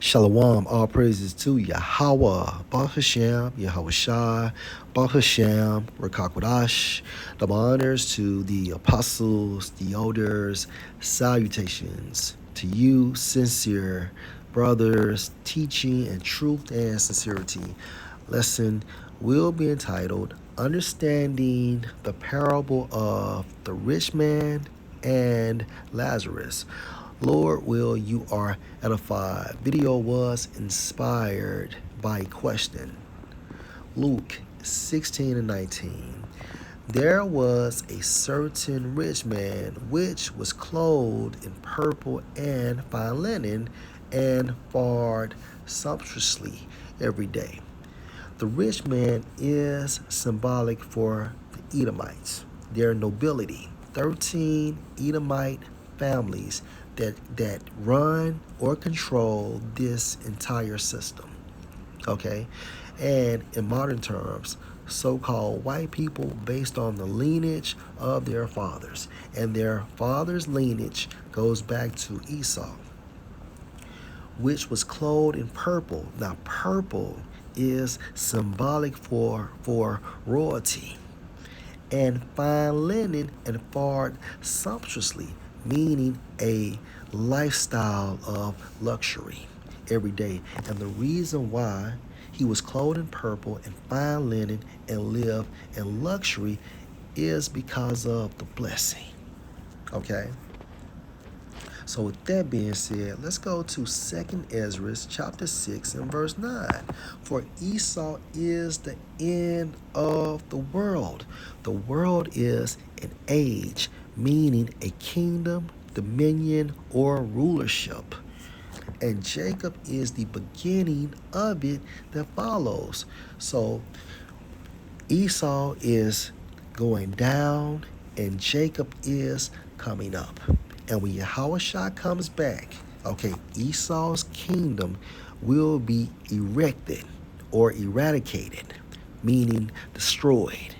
Shalom, all praises to Yahweh, Baruch Hashem, Yahweh Shai, Baruch Hashem, Rakakwadash. Double honors to the apostles, the elders, salutations to you, sincere brothers, teaching and truth and sincerity. Lesson will be entitled Understanding the Parable of the Rich Man and Lazarus. Lord, will you are edified. Video was inspired by a question. Luke 16 and 19. There was a certain rich man which was clothed in purple and fine linen and fared sumptuously every day. The rich man is symbolic for the Edomites, their nobility. 13 Edomite families that run or control this entire system. Okay? And in modern terms, so-called white people based on the lineage of their fathers. And their father's lineage goes back to Esau, which was clothed in purple. Now, purple is symbolic for royalty. And fine linen and fared sumptuously, meaning a lifestyle of luxury every day. And the reason why he was clothed in purple and fine linen and lived in luxury is because of the blessing. Okay? So with that being said, let's go to 2nd Ezra chapter 6 and verse 9. For Esau is the end of the world. The world is an age, meaning a kingdom, dominion, or rulership. And Jacob is the beginning of it that follows. So Esau is going down and Jacob is coming up. And when Yahushua comes back, okay, Esau's kingdom will be erected or eradicated, meaning destroyed.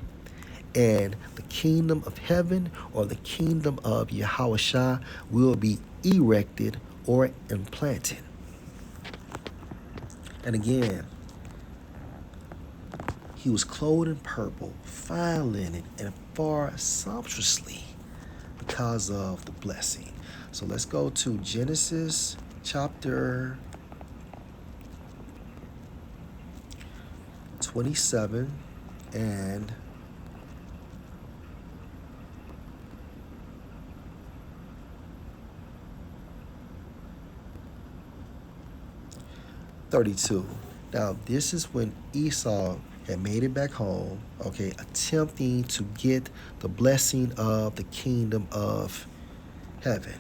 And the kingdom of heaven or the kingdom of Yahushua will be erected or implanted. And again, he was clothed in purple, fine linen, and far sumptuously because of the blessing. So let's go to Genesis chapter 27 and (32). Now, this is when Esau had made it back home, okay, attempting to get the blessing of the kingdom of heaven,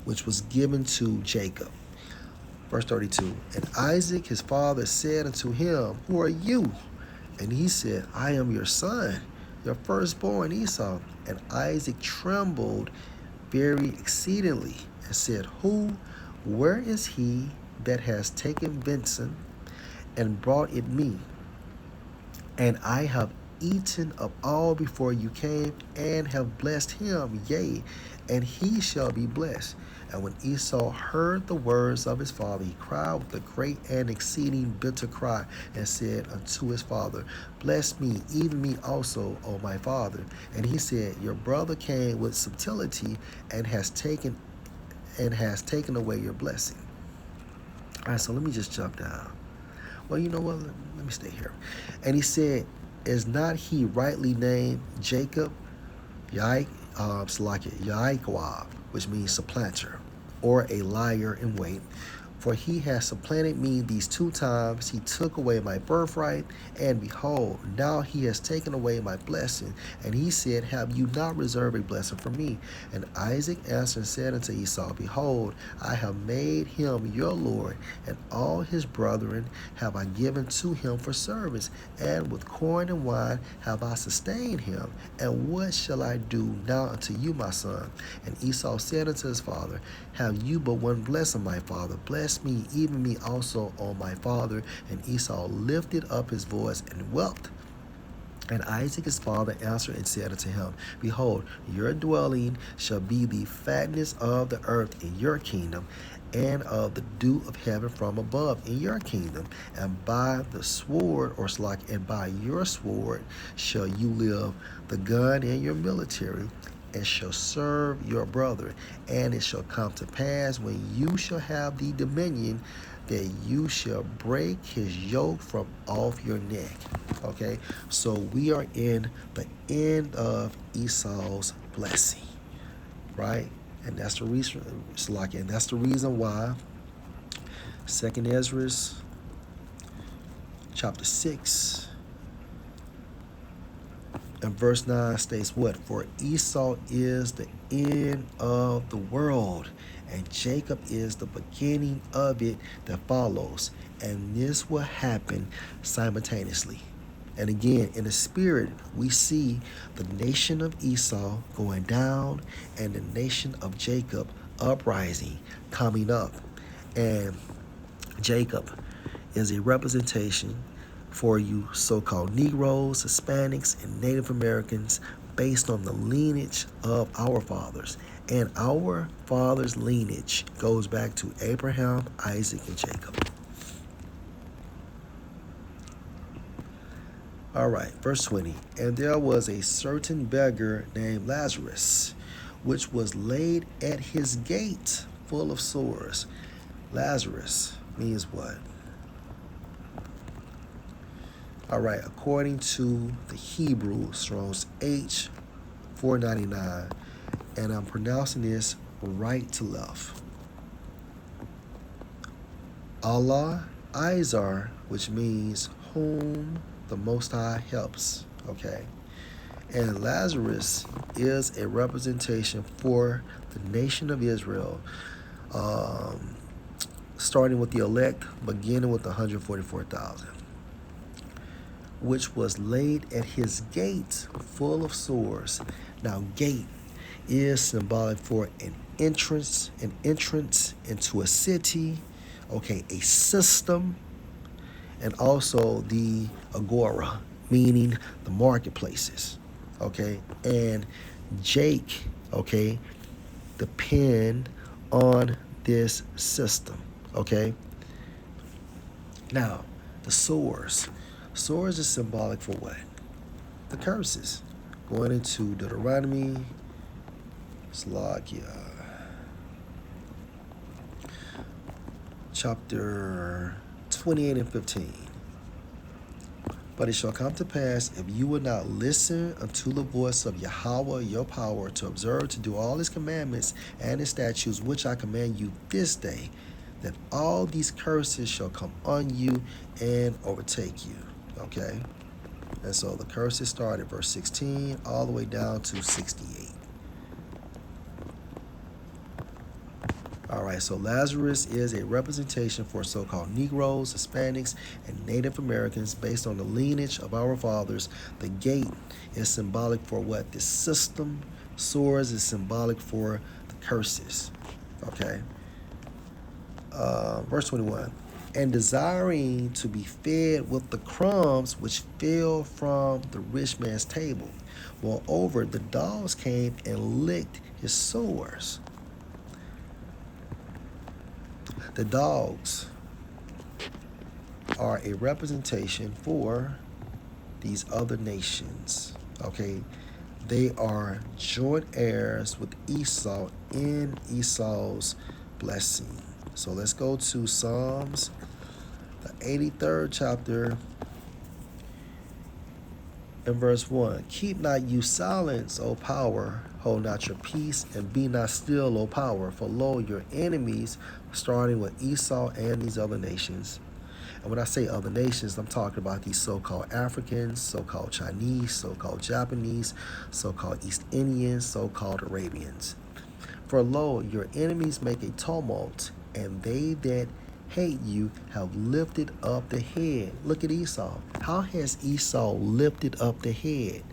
which was given to Jacob. Verse 32, and Isaac his father said unto him, who are you? And he said, I am your son, your firstborn Esau. And Isaac trembled very exceedingly and said, where is he that has taken venison and brought it me? And I have eaten of all before you came, and have blessed him, yea, and he shall be blessed. And when Esau heard the words of his father, he cried with a great and exceeding bitter cry, and said unto his father, bless me, even me also, O my father. And he said, your brother came with subtlety, and has taken away your blessing. All right, so let me just jump down. Well, you know what? Let me stay here. And he said, is not he rightly named Jacob, Yaakov, which means supplanter, or a liar in wait? For he has supplanted me these 2 times. He took away my birthright, and behold, now he has taken away my blessing. And he said, have you not reserved a blessing for me? And Isaac answered and said unto Esau, behold, I have made him your Lord, and all his brethren have I given to him for service, and with corn and wine have I sustained him. And what shall I do now unto you, my son? And Esau said unto his father, have you but one blessing, my father? Bless me, even me also, O my father. And Esau lifted up his voice and wept. And Isaac his father answered and said unto him, Behold, your dwelling shall be the fatness of the earth in your kingdom, and of the dew of heaven from above in your kingdom. And by the sword, or slack, and by your sword shall you live, the gun in your military, and shall serve your brother. And it shall come to pass, when you shall have the dominion, that you shall break his yoke from off your neck. Okay, so we are in the end of Esau's blessing, right? And that's the reason, and that's the reason why Second Ezra chapter 6 and verse 9 states what? For Esau is the end of the world, and Jacob is the beginning of it that follows. And this will happen simultaneously. And again, in the spirit, we see the nation of Esau going down and the nation of Jacob uprising, coming up. And Jacob is a representation for you so-called Negroes, Hispanics, and Native Americans based on the lineage of our fathers. And our father's lineage goes back to Abraham, Isaac, and Jacob. All right, verse 20. And there was a certain beggar named Lazarus, which was laid at his gate full of sores. Lazarus means what? All right, according to the Hebrew, Strong's H 499, and I'm pronouncing this right to left. Allah Izar, which means whom the Most High helps. Okay. And Lazarus is a representation for the nation of Israel, starting with the elect, beginning with 144,000, which was laid at his gate full of sores. Now, gate is symbolic for an entrance into a city, okay, a system, and also the agora, meaning the marketplaces, okay, and Jake, okay, depend on this system, okay. Now, the sores. Sores is symbolic for what? The curses. Going into Deuteronomy, Slovakia, chapter 28 and 15. But it shall come to pass, if you will not listen unto the voice of Yahweh your power, to observe to do all his commandments and his statutes which I command you this day, that all these curses shall come on you and overtake you. Okay? And so the curses start at verse 16 all the way down to 68. All right, so Lazarus is a representation for so-called Negroes, Hispanics, and Native Americans based on the lineage of our fathers. The gate is symbolic for what? The system. Swords is symbolic for the curses. Okay. Verse 21. And desiring to be fed with the crumbs which fell from the rich man's table. Moreover, the dogs came and licked his sores. The dogs are a representation for these other nations, okay? They are joint heirs with Esau in Esau's blessing. So let's go to Psalms, the 83rd chapter, and verse 1. Keep not you silence, O power, hold not your peace, and be not still, O power, for lo, your enemies, starting with Esau and these other nations. And when I say other nations, I'm talking about these so-called Africans, so-called Chinese, so-called Japanese, so-called East Indians, so-called Arabians. For lo, your enemies make a tumult, and they that hate you have lifted up the head. Look at Esau. How has Esau lifted up the head?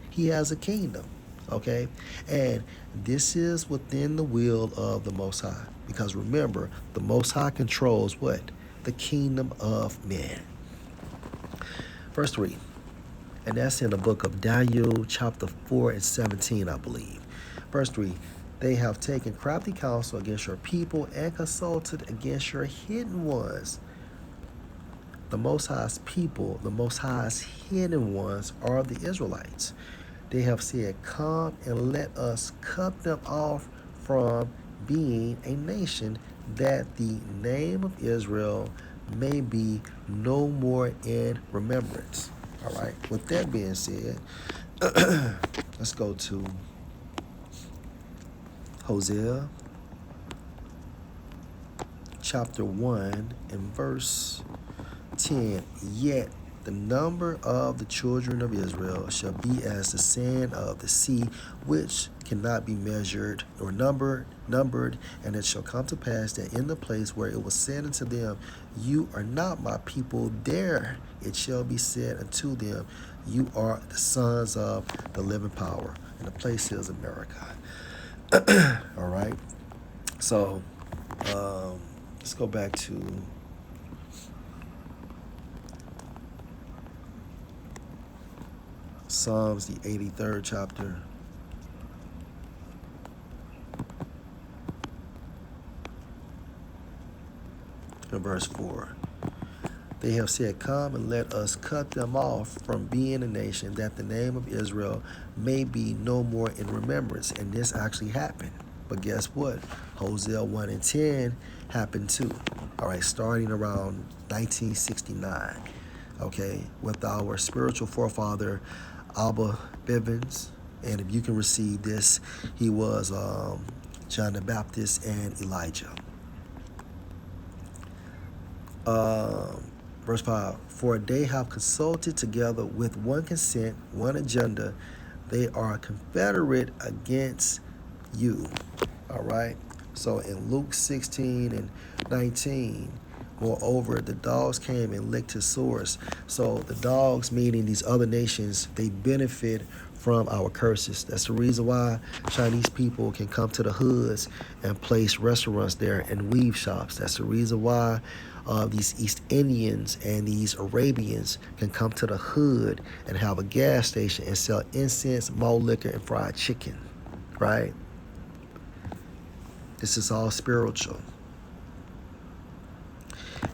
He has a kingdom, okay? And this is within the will of the Most High. Because remember, the Most High controls what? The kingdom of men. Verse 3. And that's in the book of Daniel, chapter 4 and 17, I believe. Verse 3, they have taken crafty counsel against your people and consulted against your hidden ones. The Most High's people, the Most High's hidden ones, are the Israelites. They have said, come and let us cut them off from being a nation, that the name of Israel may be no more in remembrance. All right, with that being said, let's go to Hosea chapter 1 and verse 10. Yet the number of the children of Israel shall be as the sand of the sea, which cannot be measured or numbered. And it shall come to pass that in the place where it was said unto them, you are not my people, there it shall be said unto them, you are the sons of the living power. And the place is America. All right. So let's go back to Psalms, the 83rd chapter. In verse 4. They have said, come and let us cut them off from being a nation, that the name of Israel may be no more in remembrance. And this actually happened. But guess what? Hosea 1 and 10 happened too. All right, starting around 1969. Okay, with our spiritual forefather, Abba Bivens. And if you can receive this, he was John the Baptist and Elijah. Verse 5, for they have consulted together with one consent, one agenda. They are confederate against you. All right. So in Luke 16 and 19, moreover, the dogs came and licked his sores. So the dogs, meaning these other nations, they benefit from our curses. That's the reason why Chinese people can come to the hoods and place restaurants there and weave shops. That's the reason why these East Indians and these Arabians can come to the hood and have a gas station and sell incense, malt liquor, and fried chicken, right? This is all spiritual.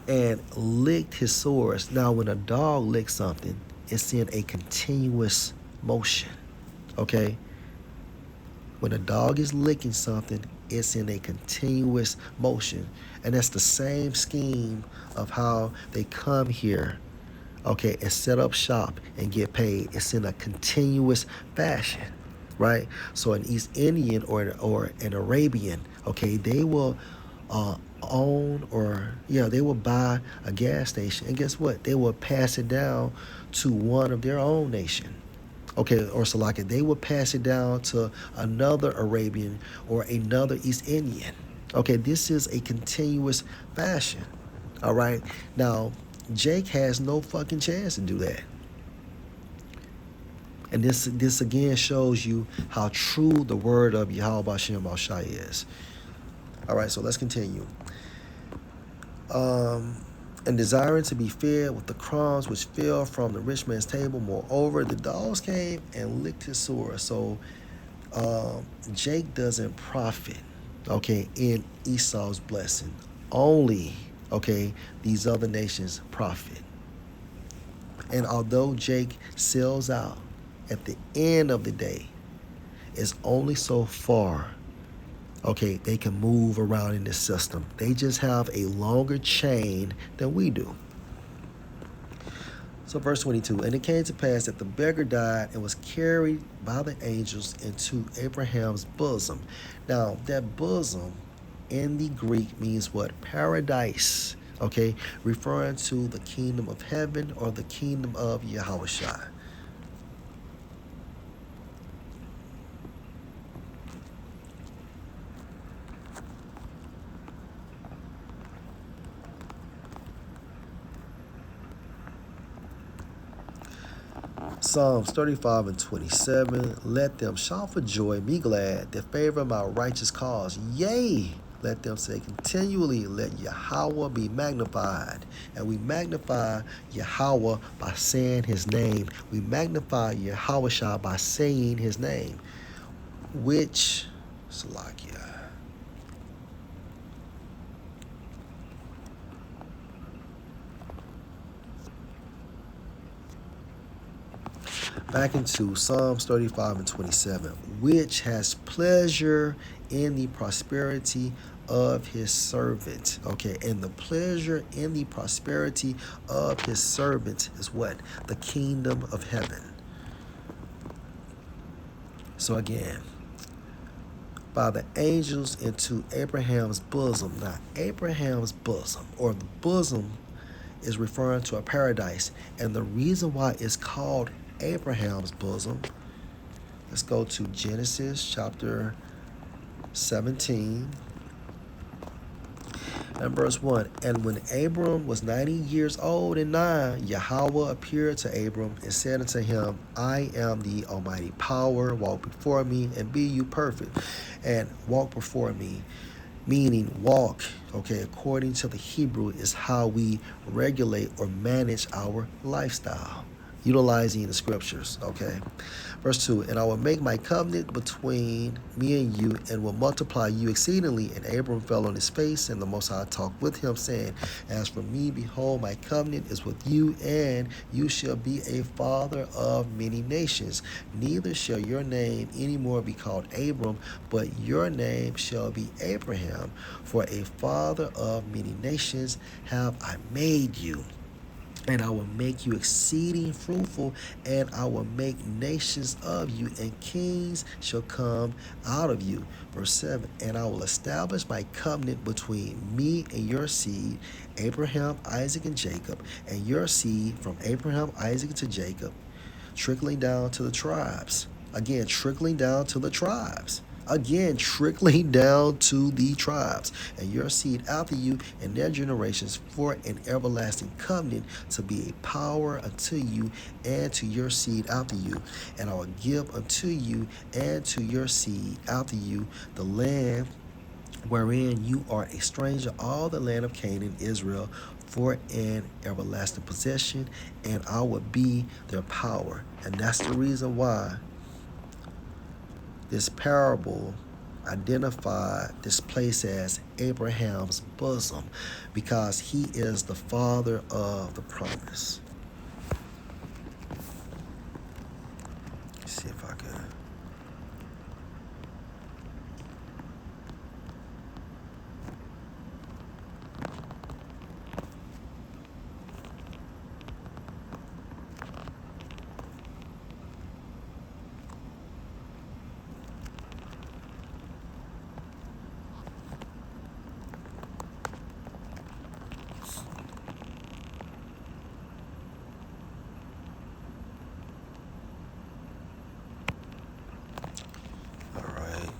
And licked his sores. Now, when a dog licks something, it's in a continuous motion, okay? When a dog is licking something, it's in a continuous motion. And that's the same scheme of how they come here, okay, and set up shop and get paid. It's in a continuous fashion, right? So an East Indian or an Arabian, okay, they will they will buy a gas station. And guess what? They will pass it down to one of their own nation. Okay, or Salaka, they will pass it down to another Arabian or another East Indian. Okay, this is a continuous fashion. All right. Now, Jake has no fucking chance to do that. And this again shows you how true the word of Yahweh Bashem Al-Shai is. All right, so let's continue. And desiring to be fed with the crumbs which fell from the rich man's table. Moreover, the dogs came and licked his sores. So Jake doesn't profit, okay, in Esau's blessing. Only, okay, these other nations profit. And although Jake sells out, at the end of the day, it's only so far, okay, they can move around in this system. They just have a longer chain than we do. So verse 22, and it came to pass that the beggar died and was carried by the angels into Abraham's bosom. Now, that bosom in the Greek means what? Paradise, okay, referring to the kingdom of heaven or the kingdom of Yahushua. Psalms 35 and 27, let them shout for joy, be glad, that favor my righteous cause. Yea, Let them say continually, let Yahweh be magnified. And we magnify Yahweh by saying his name. We magnify Yahweh by saying his name. Which, Salakia. Back into Psalms 35 and 27, which has pleasure in the prosperity of his servant. Okay, and the pleasure in the prosperity of his servant is what? The kingdom of heaven. So again, by the angels into Abraham's bosom. Now, Abraham's bosom, or the bosom, is referring to a paradise. And the reason why it's called Abraham's bosom, let's go to Genesis chapter 17 and verse 1. And when Abram was 90 years old and 9, Yahweh appeared to Abram and said unto him, I am the almighty power. Walk before me and be you perfect. And walk before me, meaning walk, okay, according to the Hebrew, is how we regulate or manage our lifestyle, utilizing the scriptures, okay. Verse 2, and I will make my covenant between me and you, and will multiply you exceedingly. And Abram fell on his face, and the Most High talked with him, saying, as for me, behold, my covenant is with you, and you shall be a father of many nations. Neither shall your name any more be called Abram, but your name shall be Abraham, for a father of many nations have I made you. And I will make you exceeding fruitful, and I will make nations of you, and kings shall come out of you. Verse 7, and I will establish my covenant between me and your seed, Abraham, Isaac, and Jacob, and your seed from Abraham, Isaac, to Jacob, trickling down to the tribes. Again, trickling down to the tribes. Again, trickling down to the tribes, and your seed after you and their generations, for an everlasting covenant, to be a power unto you and to your seed after you. And I will give unto you and to your seed after you the land wherein you are a stranger, all the land of Canaan, Israel, for an everlasting possession, and I will be their power. And that's the reason why this parable identified this place as Abraham's bosom, because he is the father of the promise. Let's see if I can. All right.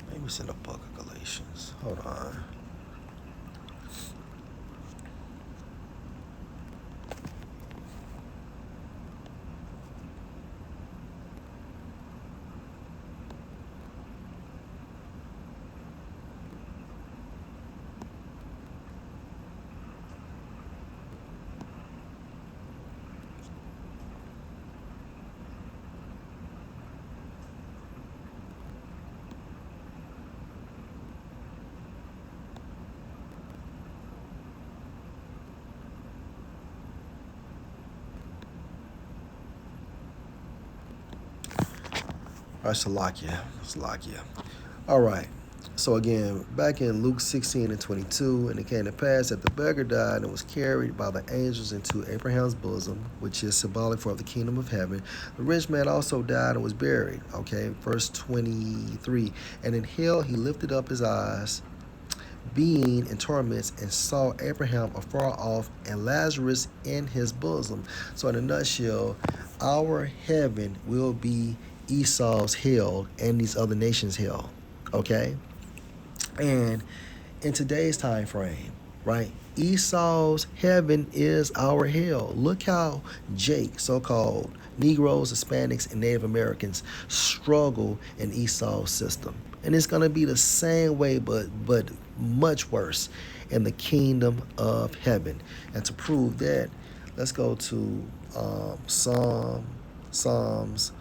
Maybe it's in the book of Galatians. Hold on. All right, Salakia. All right. So again, back in Luke 16 and 22, and it came to pass that the beggar died and was carried by the angels into Abraham's bosom, which is symbolic for the kingdom of heaven. The rich man also died and was buried. Okay, verse 23. And in hell he lifted up his eyes, being in torments, and saw Abraham afar off and Lazarus in his bosom. So in a nutshell, our heaven will be Esau's hell and these other nations' hell. Okay? And in today's time frame, right? Esau's heaven is our hell. Look how Jake, so-called Negroes, Hispanics, and Native Americans struggle in Esau's system. And it's going to be the same way, but much worse in the kingdom of heaven. And to prove that, let's go to Psalms,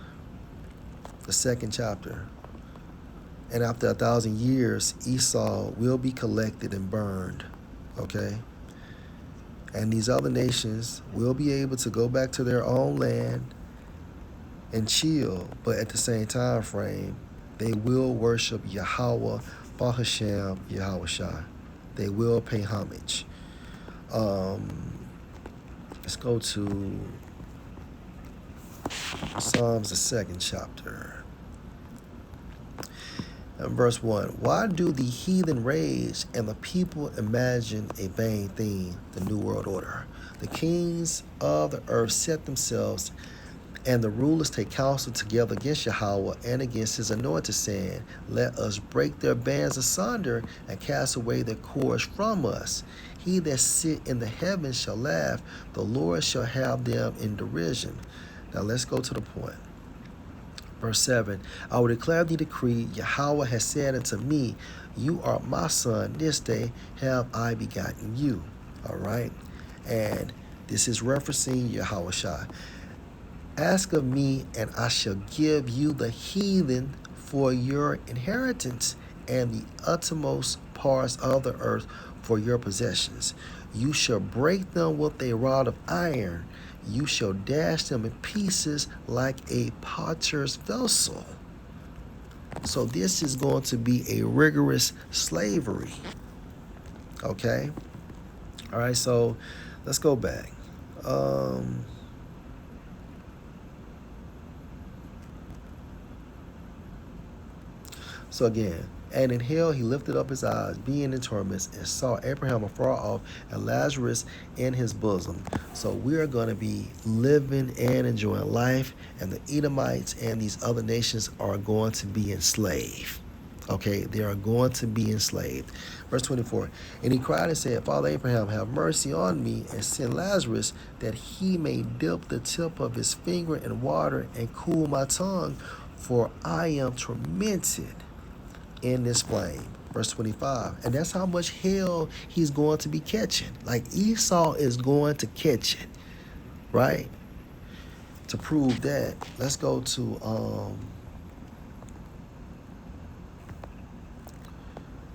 the second chapter. And after 1,000 years, Esau will be collected and burned. Okay? And these other nations will be able to go back to their own land and chill, but at the same time frame, they will worship Yahweh, Bahashem, Yahweh Shai. They will pay homage. Let's go to Psalms, the second chapter. And verse 1, why do the heathen rage and the people imagine a vain thing, the New World Order? The kings of the earth set themselves, and the rulers take counsel together against Yahweh and against his anointed, saying, let us break their bands asunder and cast away their cords from us. He that sit in the heavens shall laugh, the Lord shall have them in derision. Now let's go to the point. Verse 7, I will declare the decree, Yahweh has said unto me, you are my son, this day have I begotten you. All right? And this is referencing Yahweh Shai. Ask of me, and I shall give you the heathen for your inheritance, and the uttermost parts of the earth for your possessions. You shall break them with a rod of iron. You shall dash them in pieces like a potter's vessel. So this is going to be a rigorous slavery. Okay? All right, so let's go back. So again, and in hell he lifted up his eyes, being in torments, and saw Abraham afar off and Lazarus in his bosom. So we are going to be living and enjoying life, and the Edomites and these other nations are going to be enslaved. Okay, they are going to be enslaved. Verse 24, and he cried and said, Father Abraham, have mercy on me, and send Lazarus, that he may dip the tip of his finger in water and cool my tongue, for I am tormented in this flame. Verse 25, and that's how much hell he's going to be catching. Like Esau is going to catch it, right? To prove that, let's go to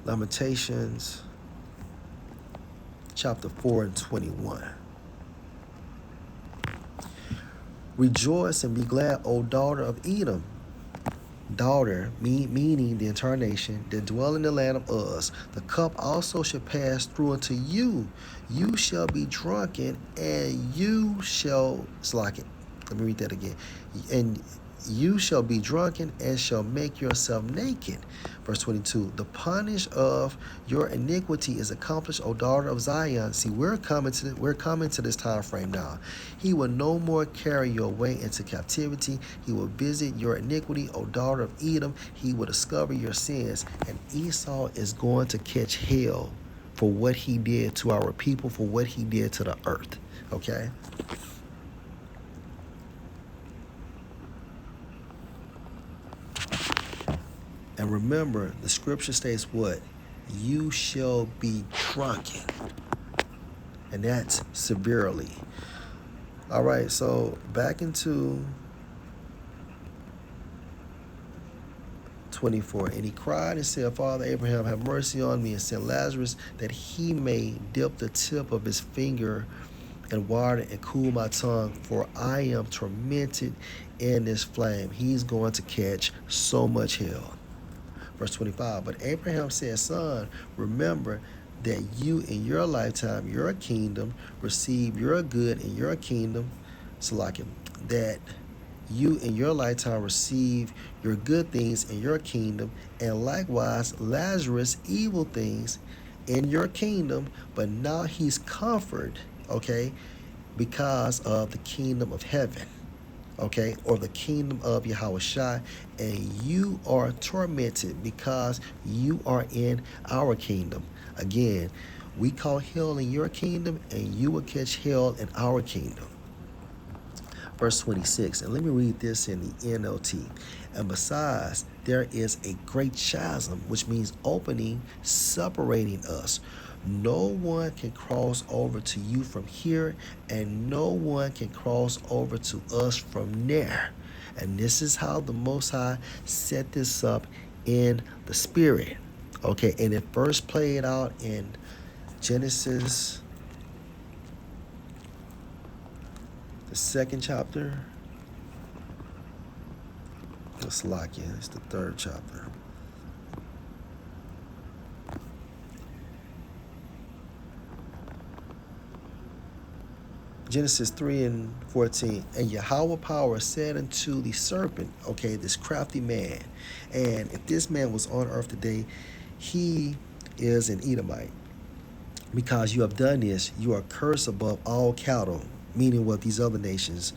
Lamentations chapter 4 and 21. Rejoice and be glad, O daughter of Edom. Daughter, meaning the entire nation, that dwell in the land of Uz. The cup also shall pass through unto you. You shall be drunken, and you shall, let me read that again. And you shall be drunken and shall make yourself naked. Verse 22, the punish of your iniquity is accomplished, O daughter of Zion. See, we're coming to this time frame now. He will no more carry you away into captivity. He will visit your iniquity, O daughter of Edom. He will discover your sins. And Esau is going to catch hell for what he did to our people, for what he did to the earth. Okay? And remember, the scripture states what? You shall be drunken. And that's severely. All right, so back into 24. And he cried and said, Father Abraham, have mercy on me, and send Lazarus, that he may dip the tip of his finger in water and cool my tongue, for I am tormented in this flame. He's going to catch so much hell. Verse 25, but Abraham said, Son, remember that you in your lifetime, your kingdom, receive your good in your kingdom, that you in your lifetime receive your good things in your kingdom, and likewise Lazarus evil things in your kingdom, but now he's comforted, okay, because of the kingdom of heaven. Okay, or the kingdom of Yahweh Shai, and you are tormented because you are in our kingdom. Again, We caught hell in your kingdom, and you will catch hell in our kingdom. Verse 26, and let me read this in the NLT. And besides, there is a great chasm, which means opening, separating us. No one can cross over to you from here, and no one can cross over to us from there. And this is how the Most High set this up in the spirit. Okay, and it first played out in Genesis, the 2nd chapter. It's Salakia, it's the 3rd chapter. Genesis 3 and 14. And Yahweh power said unto the serpent, okay, this crafty man, and if this man was on earth today, he is an Edomite. Because you have done this, you are cursed above all cattle, meaning what these other nations,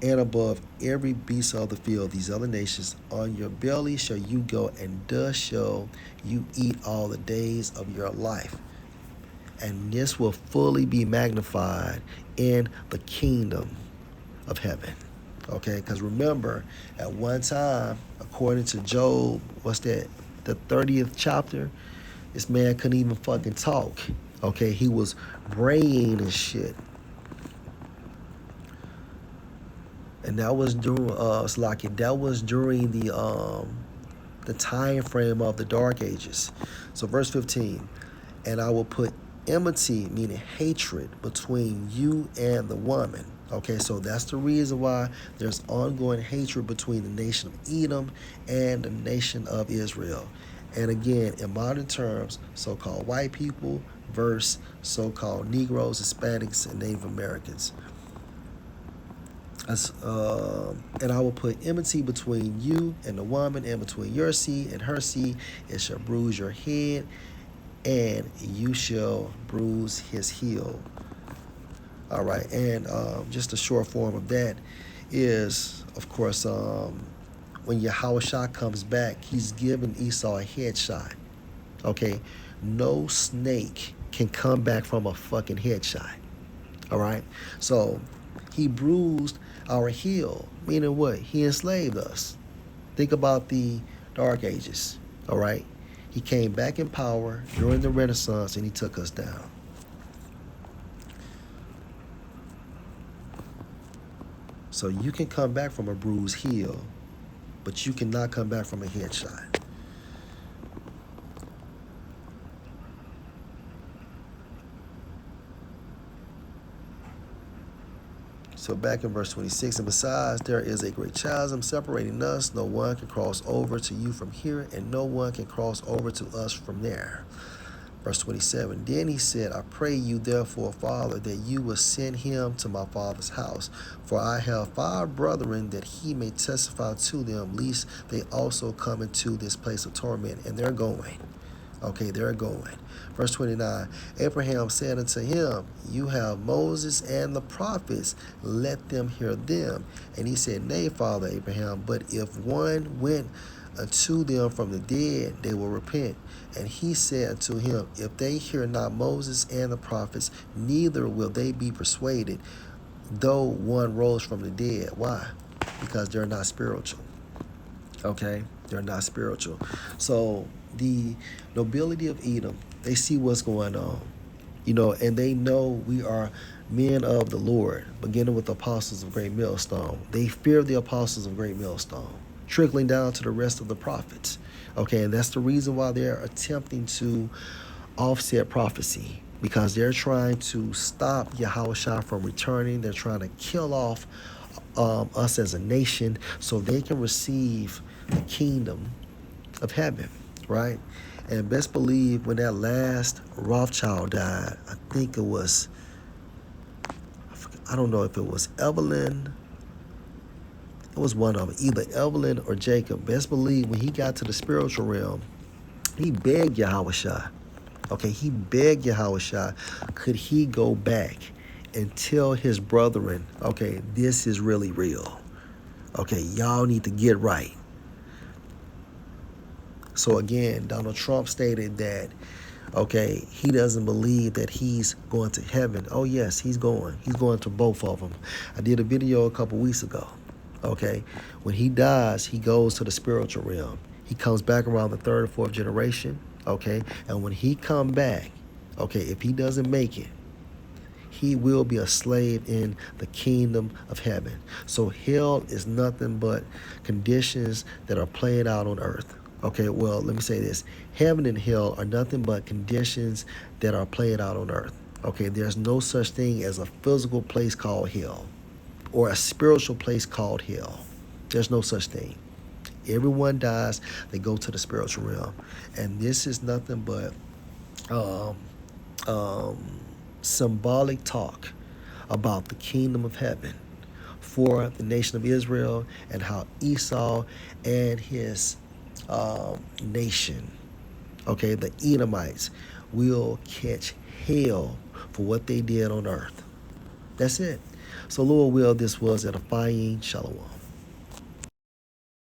and above every beast of the field, these other nations. On your belly shall you go, and dust shall you eat all the days of your life. And this will fully be magnified in the kingdom of heaven. Okay, because remember, at one time, according to Job, what's that, the 30th chapter, this man couldn't even fucking talk. Okay, he was braying and shit. And that was during that was during the time frame of the Dark Ages. So verse 15, and I will put enmity, meaning hatred, between you and the woman. Okay, so that's the reason why there's ongoing hatred between the nation of Edom and the nation of Israel. And again, in modern terms, so-called white people versus so-called Negroes, Hispanics, and Native Americans. And I will put enmity between you and the woman, and between your seed and her seed. It shall bruise your head, and you shall bruise his heel. All right, and just a short form of that is, of course, when Yahushua comes back, he's giving Esau a headshot. Okay, no snake can come back from a fucking headshot. All right, so he bruised our heel, meaning what? He enslaved us. Think about the Dark Ages. All right, he came back in power during the Renaissance, and he took us down. So you can come back from a bruised heel, but you cannot come back from a headshot. So back in verse 26, and besides, there is a great chasm separating us. No one can cross over to you from here, and no one can cross over to us from there. Verse 27, then he said, I pray you therefore, Father, that you will send him to my father's house. For I have 5 brethren, that he may testify to them, lest they also come into this place of torment. And they're going. Okay, they're going. Verse 29, Abraham said unto him, you have Moses and the prophets, let them hear them. And he said, nay, Father Abraham, but if one went unto them from the dead, they will repent. And he said unto him, if they hear not Moses and the prophets, neither will they be persuaded, though one rose from the dead. Why? Because they're not spiritual. Okay, they're not spiritual. So the nobility of Edom, they see what's going on, and they know we are men of the Lord, beginning with the apostles of Great Millstone. They fear the apostles of Great Millstone, trickling down to the rest of the prophets. Okay, and that's the reason why they're attempting to offset prophecy, because they're trying to stop Yahushua from returning. They're trying to kill off us as a nation so they can receive the kingdom of heaven, right? And best believe when that last Rothschild died, I think it was, I don't know if it was Evelyn. It was one of them, either Evelyn or Jacob. Best believe when he got to the spiritual realm, he begged Yahushua. Okay, he begged Yahushua, could he go back and tell his brethren, okay, this is really real. Okay, y'all need to get right. So again, Donald Trump stated that Okay, he doesn't believe that he's going to heaven. Oh yes, he's going. He's going to both of them. I did a video a couple weeks ago. Okay, when he dies, he goes to the spiritual realm. He comes back around the third or fourth generation. Okay, and when he come back, okay, if he doesn't make it, he will be a slave in the kingdom of heaven. So hell is nothing but conditions that are played out on earth. Okay, well, let me say this. Heaven and hell are nothing but conditions that are played out on earth. Okay, there's no such thing as a physical place called hell or a spiritual place called hell. There's no such thing. Everyone dies, they go to the spiritual realm. And this is nothing but um, um, symbolic talk about the kingdom of heaven for the nation of Israel and how Esau and his nation, okay, the Edomites, will catch hell for what they did on earth. That's it. So, Lord will, this was edifying. Shalom.